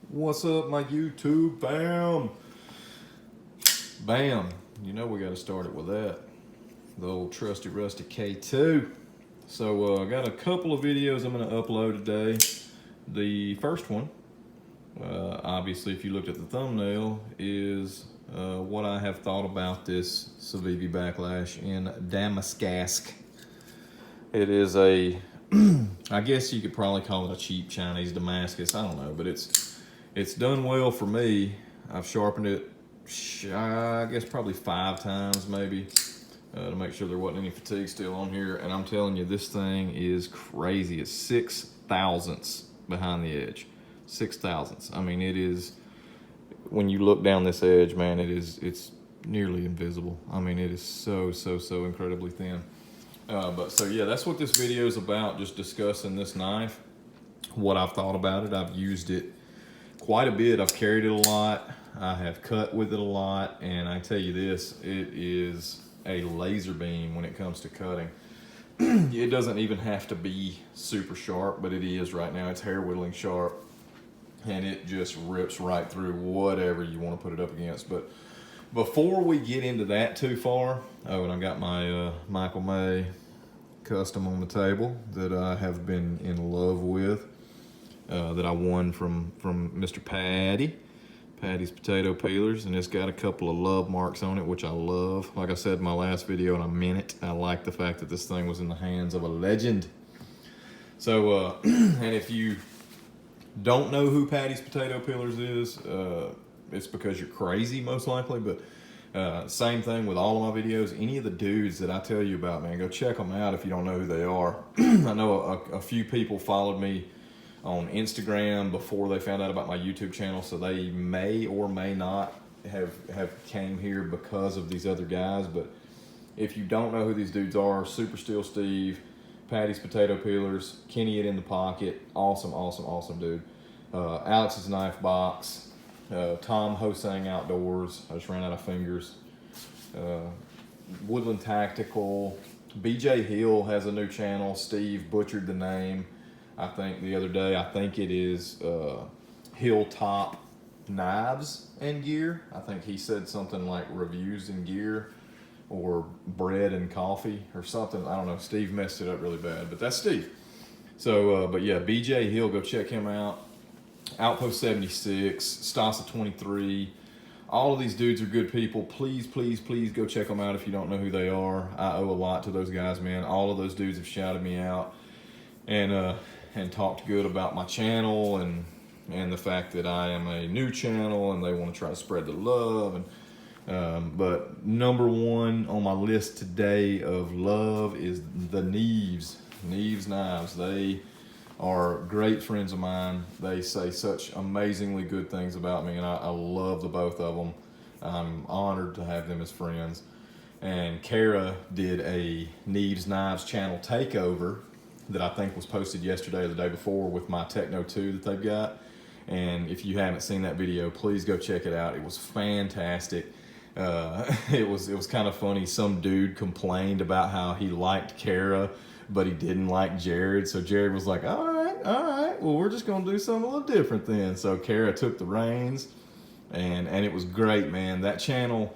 What's up, my YouTube fam? Bam. You know we got to start it with that. The old trusty rusty K2. So I got a couple of videos I'm going to upload today. The first one, obviously if you looked at the thumbnail, is what I have thought about this Civivi Backlash in Damascus. It is a, I guess you could probably call it a cheap Chinese Damascus. I don't know, but it's done well for me. I've sharpened it, I guess probably 5 times maybe, to make sure there wasn't any fatigue still on here. And I'm telling you, this thing is crazy. It's 6 thousandths behind the edge. 6 thousandths. I mean, it is, when you look down this edge, man, it's nearly invisible. I mean, it is so incredibly thin. But so yeah, that's what this video is about, just discussing this knife, what I've thought about it. I've used it quite a bit. I've carried it a lot. I have cut with it a lot, and I tell you this, it is a laser beam when it comes to cutting. It doesn't even have to be super sharp, but it is right now. It's hair whittling sharp, and it just rips right through whatever you want to put it up against. But before we get into that too far, oh, and I got my Michael May custom on the table that I have been in love with, that I won from Mr. Patty's Potato Peelers, and it's got a couple of love marks on it, which I love. Like I said in my last video, and I meant it, I like the fact that this thing was in the hands of a legend. So, and if you don't know who Patty's Potato Peelers is, it's because you're crazy, most likely. But same thing with all of my videos. Any of the dudes that I tell you about, man, go check them out if you don't know who they are. I know a few people followed me on Instagram before they found out about my YouTube channel, so they may or may not have came here because of these other guys. But if you don't know who these dudes are, Super Steel Steve, Patty's Potato Peelers, Kenny It in the Pocket, awesome dude. Alex's Knife Box, Tom Hosang Outdoors, I just ran out of fingers, Woodland Tactical, BJ Hill has a new channel. Steve butchered the name, I think, the other day. I think it is Hilltop Knives and Gear. I think he said something like reviews and gear or bread and coffee or something. I don't know. Steve messed it up really bad, but that's Steve. So, but yeah, BJ Hill, go check him out. Outpost 76, Stasa 23. All of these dudes are good people. Please go check them out if you don't know who they are. I owe a lot to those guys, man. All of those dudes have shouted me out and talked good about my channel and the fact that I am a new channel and they want to try to spread the love. And but number one on my list today of love is the Neves Knives. They are great friends of mine. They say such amazingly good things about me, and I love the both of them. I'm honored to have them as friends. And Kara did a Neves Knives channel takeover that I think was posted yesterday or the day before with my Techno 2 that they've got. And if you haven't seen that video, please go check it out. It was fantastic. It was kind of funny. Some dude complained about how he liked Kara, but he didn't like Jared. So Jared was like, all right, well, we're just gonna do something a little different then. So Kara took the reins, and it was great, man. That channel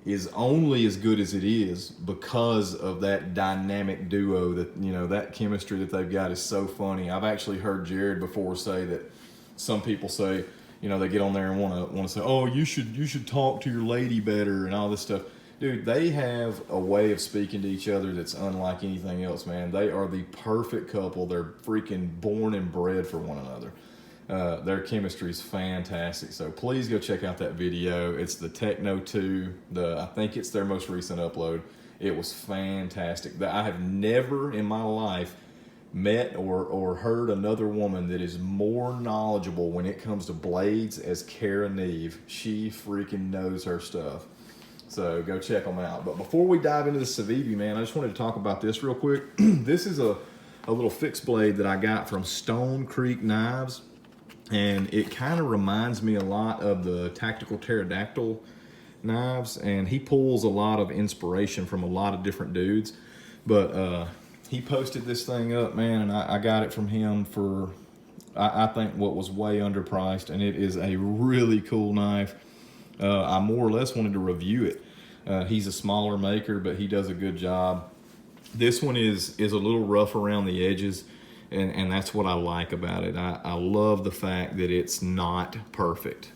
is only as good as it is because of that dynamic duo. That, you know, that chemistry that they've got is so funny. I've actually heard Jared before say that some people say, you know, they get on there and want to say, oh, you should talk to your lady better and all this stuff. Dude, they have a way of speaking to each other that's unlike anything else, man. They are the perfect couple. They're freaking born and bred for one another. Their chemistry is fantastic. So please go check out that video. It's the Techno 2. I think it's their most recent upload. It was fantastic. I have never in my life met or heard another woman that is more knowledgeable when it comes to blades as Kara Neve. She freaking knows her stuff. So go check them out. But before we dive into the Civivi, man, I just wanted to talk about this real quick. This is a little fixed blade that I got from Stone Creek Knives. And it kind of reminds me a lot of the Tactical Pterodactyl knives. And he pulls a lot of inspiration from a lot of different dudes. But he posted this thing up, man, and I got it from him for I think what was way underpriced, and it is a really cool knife. I more or less wanted to review it. He's a smaller maker, but he does a good job. This one is a little rough around the edges, and that's what I like about it. I love the fact that it's not perfect.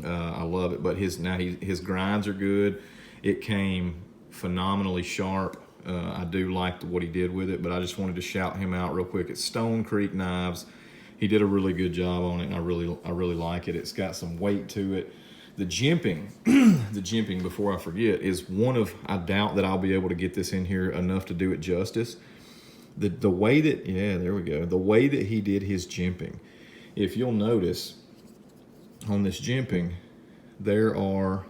I love it, but his grinds are good. It came phenomenally sharp. I do like what he did with it, but I just wanted to shout him out real quick. It's Stone Creek Knives. He did a really good job on it, and I really like it. It's got some weight to it. The jimping, the jimping, before I forget, is one of, I doubt that I'll be able to get this in here enough to do it justice. The way that, yeah, there we go. The way that he did his jimping, if you'll notice on this jimping, there are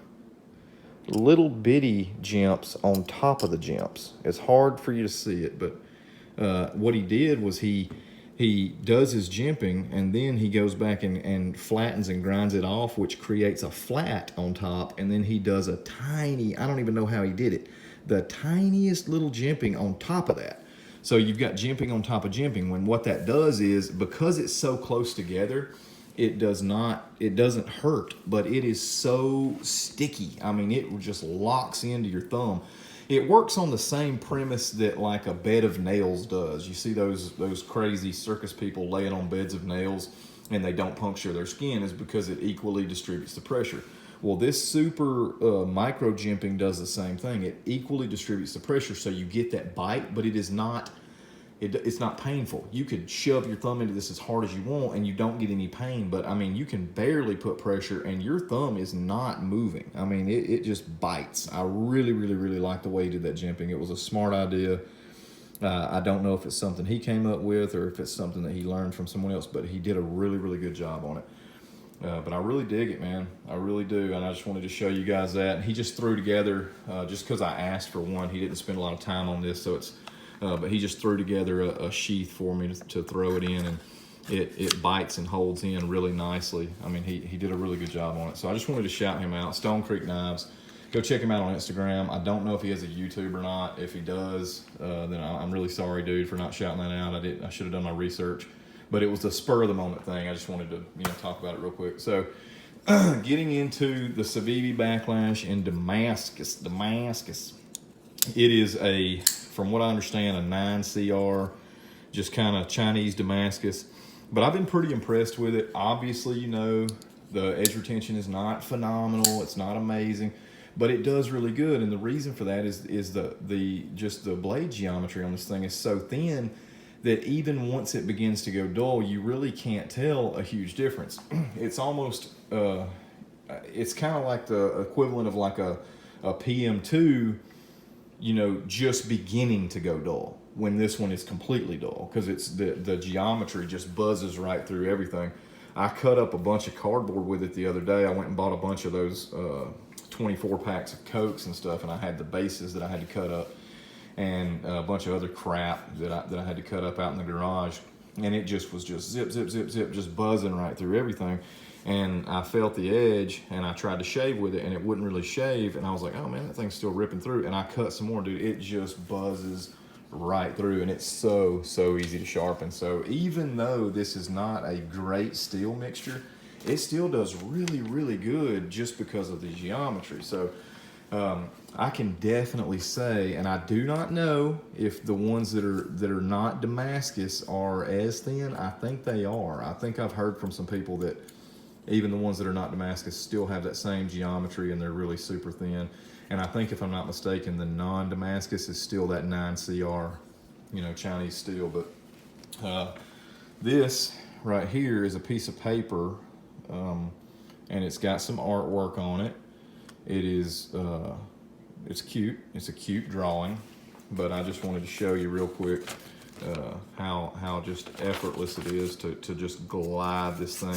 little bitty jimps on top of the jimps. It's hard for you to see it, but what he did was he does his jimping, and then he goes back and flattens and grinds it off, which creates a flat on top, and then he does a tiny, I don't even know how he did it, the tiniest little jimping on top of that. So you've got jimping on top of jimping, when what that does is, because it's so close together, it doesn't hurt, but it is so sticky. I mean, it just locks into your thumb. It works on the same premise that like a bed of nails does. You see those crazy circus people laying on beds of nails and they don't puncture their skin, is because it equally distributes the pressure. Well, this super micro jimping does the same thing. It equally distributes the pressure, so you get that bite, but it's not painful. You could shove your thumb into this as hard as you want and you don't get any pain, but I mean, you can barely put pressure and your thumb is not moving. I mean, it just bites. I really like the way he did that jimping. It was a smart idea. I don't know if it's something he came up with or if it's something that he learned from someone else, but he did a really good job on it. But I really dig it, man. I really do, and I just wanted to show you guys that. He just threw together, just because I asked for one, he didn't spend a lot of time on this, so it's but he just threw together a sheath for me to throw it in, and it bites and holds in really nicely. I mean, he did a really good job on it. So I just wanted to shout him out. Stone Creek Knives. Go check him out on Instagram. I don't know if he has a YouTube or not. If he does, then I'm really sorry, dude, for not shouting that out. I should have done my research, but it was the spur of the moment thing. I just wanted to talk about it real quick. So getting into the Civivi Backlash in Damascus. It is from what I understand, a 9CR, just kind of Chinese Damascus. But I've been pretty impressed with it. Obviously, the edge retention is not phenomenal. It's not amazing, but it does really good. And the reason for that is the blade geometry on this thing is so thin that even once it begins to go dull, you really can't tell a huge difference. It's almost, it's kind of like the equivalent of like a PM2, just beginning to go dull, when this one is completely dull, because it's the geometry just buzzes right through everything. I cut up a bunch of cardboard with it the other day. I went and bought a bunch of those 24 packs of Cokes and stuff, and I had the bases that I had to cut up, and a bunch of other crap that I had to cut up out in the garage, and it just was just zip, just buzzing right through everything. And I felt the edge, and I tried to shave with it, and it wouldn't really shave. And I was like, oh man, that thing's still ripping through. And I cut some more, dude. It just buzzes right through, and it's so easy to sharpen. So even though this is not a great steel mixture, it still does really good just because of the geometry. So I can definitely say, and I do not know if the ones that are not Damascus are as thin. I think they are. I think I've heard from some people that even the ones that are not Damascus still have that same geometry, and they're really super thin. And I think, if I'm not mistaken, the non-Damascus is still that 9CR, Chinese steel. But this right here is a piece of paper, and it's got some artwork on it. It is, it's cute. It's a cute drawing, but I just wanted to show you real quick how just effortless it is to just glide this thing.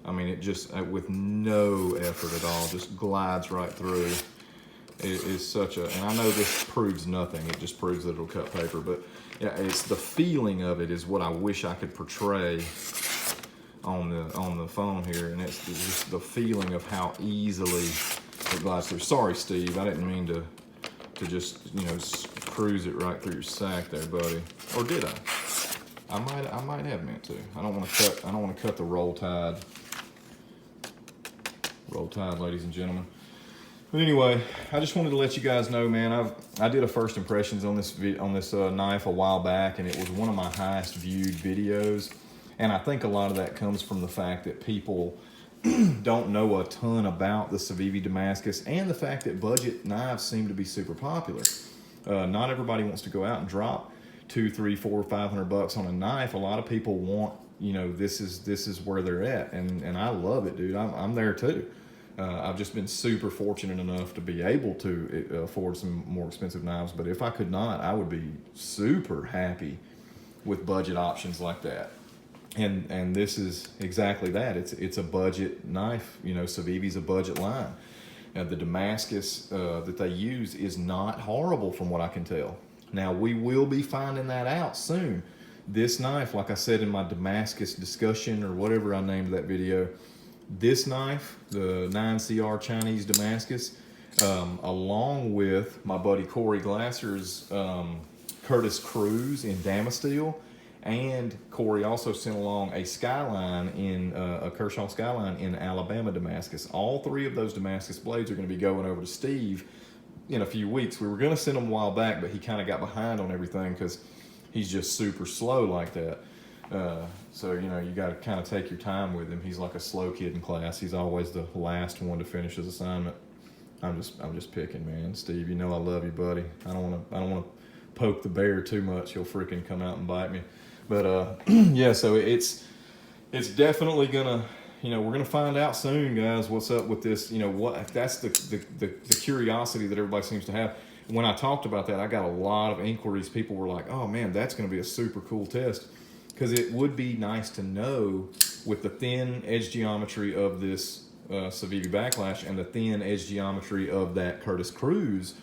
It just, with no effort at all, just glides right through. It is such a, and I know this proves nothing. It just proves that it'll cut paper, but yeah, it's the feeling of it is what I wish I could portray on the phone here, and it's just the feeling of how easily it glides through. Sorry, Steve, I didn't mean to just cruise it right through your sack there, buddy. Or did I? I might have meant to. I don't want to cut the roll tide. Roll tide, ladies and gentlemen. But anyway, I just wanted to let you guys know, man. I did a first impressions on this knife a while back, and it was one of my highest viewed videos. And I think a lot of that comes from the fact that people don't know a ton about the Civivi Damascus, and the fact that budget knives seem to be super popular. Not everybody wants to go out and drop $200, $300, $400, $500 on a knife. A lot of people want, you know, this is where they're at, and I love it, dude. I'm there too. I've just been super fortunate enough to be able to afford some more expensive knives, but if I could not, I would be super happy with budget options like that. And this is exactly that. It's a budget knife. You know, Civivi's a budget line. The Damascus that they use is not horrible from what I can tell. Now, we will be finding that out soon. This knife, like I said in my Damascus discussion or whatever I named that video, this knife, the 9CR Chinese Damascus, along with my buddy Corey Glasser's Curtis Cruise in Damasteel, and Corey also sent along a Skyline in a Kershaw Skyline in Alabama Damascus. All three of those Damascus blades are going to be going over to Steve in a few weeks. We were going to send them a while back, but he kind of got behind on everything because he's just super slow like that. So, you know, you got to kind of take your time with him. He's like a slow kid in class. He's always the last one to finish his assignment. I'm just picking, man. Steve, you know I love you, buddy. I don't want to poke the bear too much. He'll freaking come out and bite me. But yeah, so it's definitely gonna, you know, we're gonna find out soon, guys, what's up with this. You know, what that's the curiosity that everybody seems to have. When I talked about that, I got a lot of inquiries. People were like, "Oh man, that's gonna be a super cool test," because it would be nice to know with the thin edge geometry of this Civivi Backlash and the thin edge geometry of that Curtis Cruise,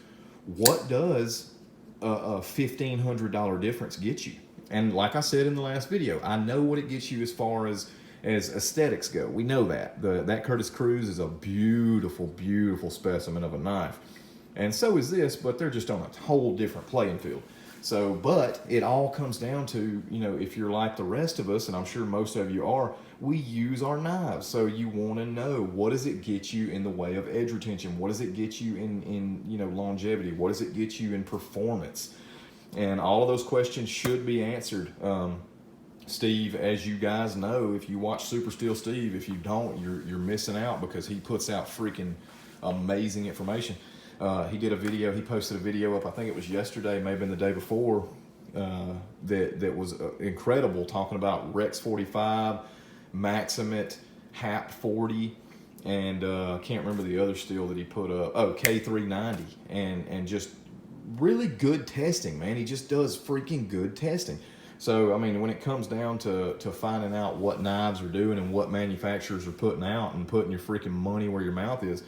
what does a $1,500 difference get you? And like I said in the last video, I know what it gets you as far as aesthetics go. We know that. That Curtis Cruise is a beautiful, beautiful specimen of a knife. And so is this, but they're just on a whole different playing field. So, but it all comes down to, you know, if you're like the rest of us, and I'm sure most of you are, we use our knives. So you want to know, what does it get you in the way of edge retention? What does it get you in you know, longevity? What does it get you in performance? And all of those questions should be answered. Steve, as you guys know, if you watch Super Steel Steve, if you don't, you're missing out, because he puts out freaking amazing information. He did a video, he posted a video up, I think it was yesterday, maybe the day before, that was incredible, talking about Rex 45, Maximate, Hap 40, and can't remember the other steel that he put up. Oh, K390, and just really good testing, man. He just does freaking good testing. So, I mean, when it comes down to finding out what knives are doing and what manufacturers are putting out and putting your freaking money where your mouth is,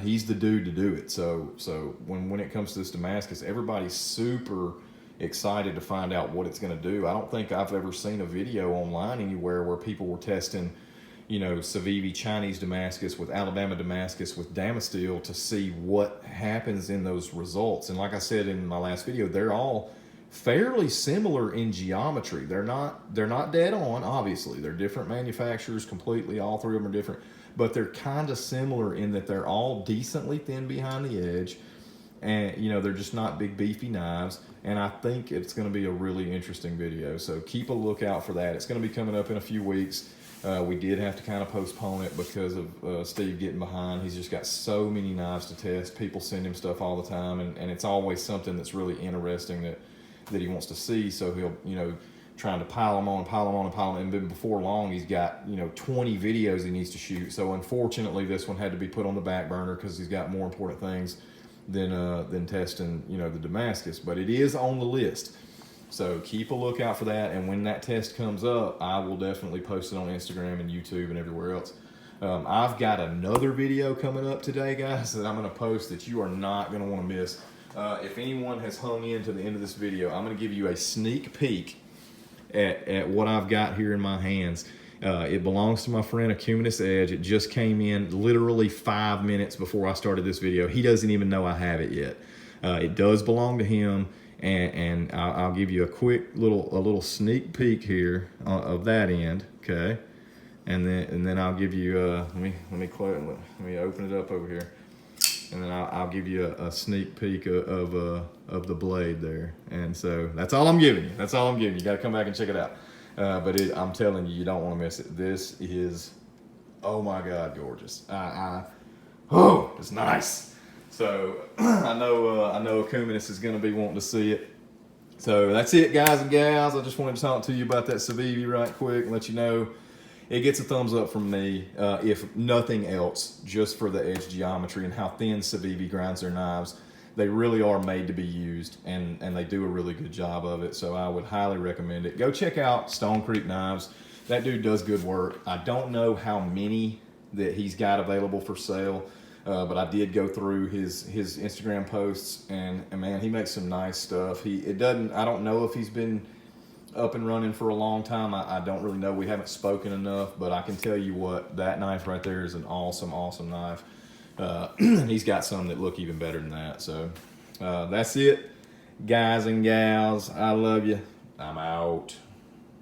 he's the dude to do it. So when it comes to this Damascus, everybody's super excited to find out what it's going to do. I don't think I've ever seen a video online anywhere where people were testing, you know, Civivi Chinese Damascus with Alabama Damascus with Damasteel to see what happens in those results. And like I said in my last video, they're all fairly similar in geometry. They're not dead on, obviously. They're different manufacturers completely. All three of them are different, but they're kind of similar in that they're all decently thin behind the edge, and you know, they're just not big beefy knives. And I think it's going to be a really interesting video, so keep a lookout for that. It's going to be coming up in a few weeks. We did have to kind of postpone it because of Steve getting behind. He's just got so many knives to test. People send him stuff all the time, and it's always something that's really interesting that he wants to see. So he'll, you know, trying to pile them on and pile them on and pile them, and then before long he's got, you know, 20 videos he needs to shoot. So unfortunately this one had to be put on the back burner because he's got more important things than testing, you know, the Damascus. But it is on the list, so keep a lookout for that. And when that test comes up, I will definitely post it on Instagram and YouTube and everywhere else. I've got another video coming up today, guys, that I'm going to post that you are not going to want to miss. If anyone has hung in to the end of this video, I'm going to give you a sneak peek at what I've got here in my hands. It belongs to my friend Acuminous Edge. It just came in literally 5 minutes before I started this video. He doesn't even know I have it yet. It does belong to him. and I'll give you a quick little sneak peek here of that end, okay? And then I'll give you let me open it up over here, and then I'll give you a sneak peek of the blade there. And so that's all I'm giving you. That's all I'm giving you. You got to come back and check it out. But I'm telling you, you don't want to miss it. This is, oh my God, gorgeous. Oh, it's nice. So I know Acuminous is going to be wanting to see it. So that's it, guys and gals. I just wanted to talk to you about that Civivi right quick and let you know it gets a thumbs up from me, if nothing else, just for the edge geometry and how thin Civivi grinds their knives. They really are made to be used, and they do a really good job of it. So I would highly recommend it. Go check out Stone Creek Knives. That dude does good work. I don't know how many that he's got available for sale, but I did go through his Instagram posts, and man, he makes some nice stuff. I don't know if he's been up and running for a long time. I don't really know. We haven't spoken enough, but I can tell you what, that knife right there is an awesome knife. And he's got some that look even better than that. So that's it, guys and gals. I love you. I'm out.